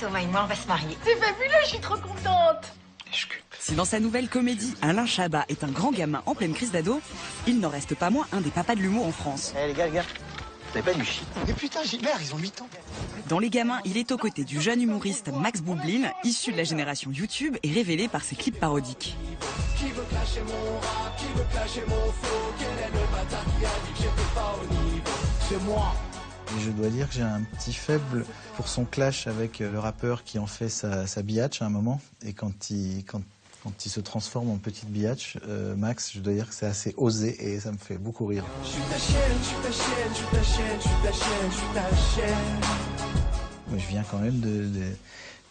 Thomas et moi, on va se marier. C'est fabuleux, je suis trop contente. Si dans sa nouvelle comédie, Alain Chabat est un grand gamin en pleine crise d'ado, il n'en reste pas moins un des papas de l'humour en France. Eh les gars, c'est pas du shit. Mais putain, Gilbert, ils ont 8 ans. Dans Les Gamins, il est aux côtés du jeune humoriste Max Boublil, issu de la génération YouTube et révélé par ses clips parodiques. Qui veut clasher mon rap, qui veut clasher mon flow, quel est le bâtard qui a dit que j'étais pas au niveau? C'est moi. Et je dois dire que j'ai un petit faible pour son clash avec le rappeur qui en fait sa biatch à un moment. Et quand il se transforme en petite biatch, Max, je dois dire que c'est assez osé et ça me fait beaucoup rire. Je suis ta chienne, je suis ta chienne, je suis ta chienne, je suis ta chienne, je suis ta chienne. Moi, je viens quand même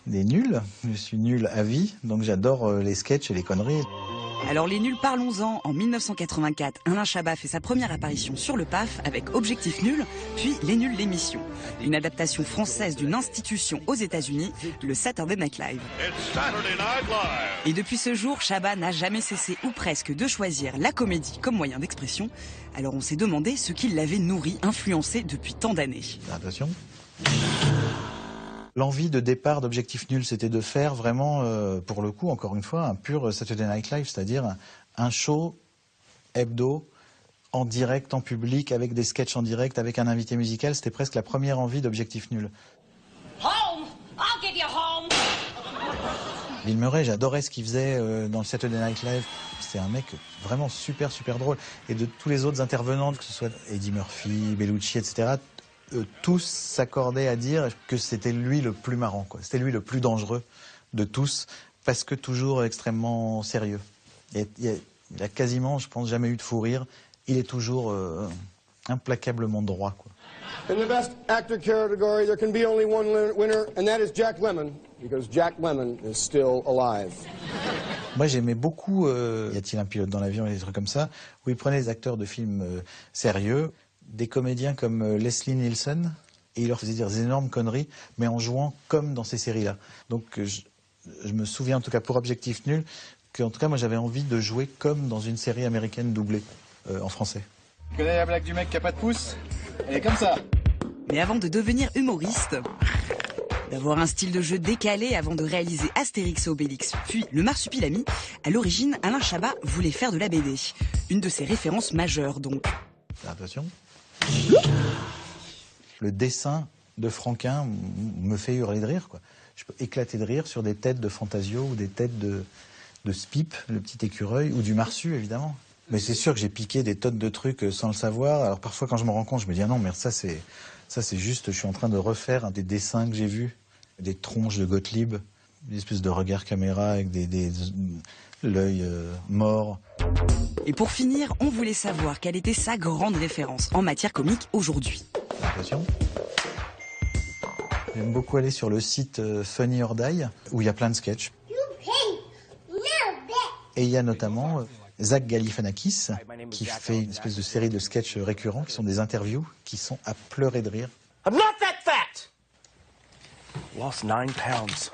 des nuls. Je suis nul à vie, donc j'adore les sketchs et les conneries. Alors les nuls, parlons-en. En 1984, Alain Chabat fait sa première apparition sur le PAF avec Objectif Nul, puis Les Nuls l'émission. Une adaptation française d'une institution aux États-Unis, le Saturday Night Live. Et depuis ce jour, Chabat n'a jamais cessé, ou presque, de choisir la comédie comme moyen d'expression. Alors on s'est demandé ce qui l'avait nourri, influencé depuis tant d'années. Attention. L'envie de départ d'Objectif Nul, c'était de faire vraiment, pour le coup, encore une fois, un pur Saturday Night Live, c'est-à-dire un show hebdo en direct, en public, avec des sketchs en direct, avec un invité musical. C'était presque la première envie d'Objectif Nul. Home! I'll give you home! Bill Murray, j'adorais ce qu'il faisait dans le Saturday Night Live. C'est un mec vraiment super, super drôle. Et de tous les autres intervenants, que ce soit Eddie Murphy, Bellucci, etc., tous s'accordaient à dire que c'était lui le plus marrant, quoi. C'était lui le plus dangereux de tous, parce que toujours extrêmement sérieux. Il a quasiment, je pense, jamais eu de fou rire. Il est toujours implacablement droit, quoi. In the best actor category, there can be only one winner, and that is Jack Lemmon, because Jack Lemmon is still alive. Moi, j'aimais beaucoup Y a-t-il un pilote dans l'avion et des trucs comme ça, où il prenait des acteurs de films sérieux, des comédiens comme Leslie Nielsen, et il leur faisait dire des énormes conneries, mais en jouant comme dans ces séries-là. Donc je me souviens, en tout cas pour Objectif Nul, qu'en tout cas moi j'avais envie de jouer comme dans une série américaine doublée en français. Tu connais la blague du mec qui a pas de pouce? Elle est comme ça. Mais avant de devenir humoriste, d'avoir un style de jeu décalé avant de réaliser Astérix et Obélix, puis le Marsupilami, à l'origine, Alain Chabat voulait faire de la BD. Une de ses références majeures, donc. Attention. Le dessin de Franquin me fait hurler de rire, quoi. Je peux éclater de rire sur des têtes de Fantasio ou des têtes de Spip, le petit écureuil, ou du Marsu, évidemment. Mais c'est sûr que j'ai piqué des tonnes de trucs sans le savoir. Alors parfois, quand je me rends compte, je me dis « Ah non, mais ça c'est juste, je suis en train de refaire un des dessins que j'ai vus. Des tronches de Gottlieb, une espèce de regard caméra avec l'œil mort. » Et pour finir, on voulait savoir quelle était sa grande référence en matière comique aujourd'hui. Attention. J'aime beaucoup aller sur le site Funny or Die, où il y a plein de sketchs. Et il y a notamment Zach Galifianakis, qui fait une espèce de série de sketchs récurrents, qui sont des interviews, qui sont à pleurer de rire. I'm not that fat! Lost 9 pounds.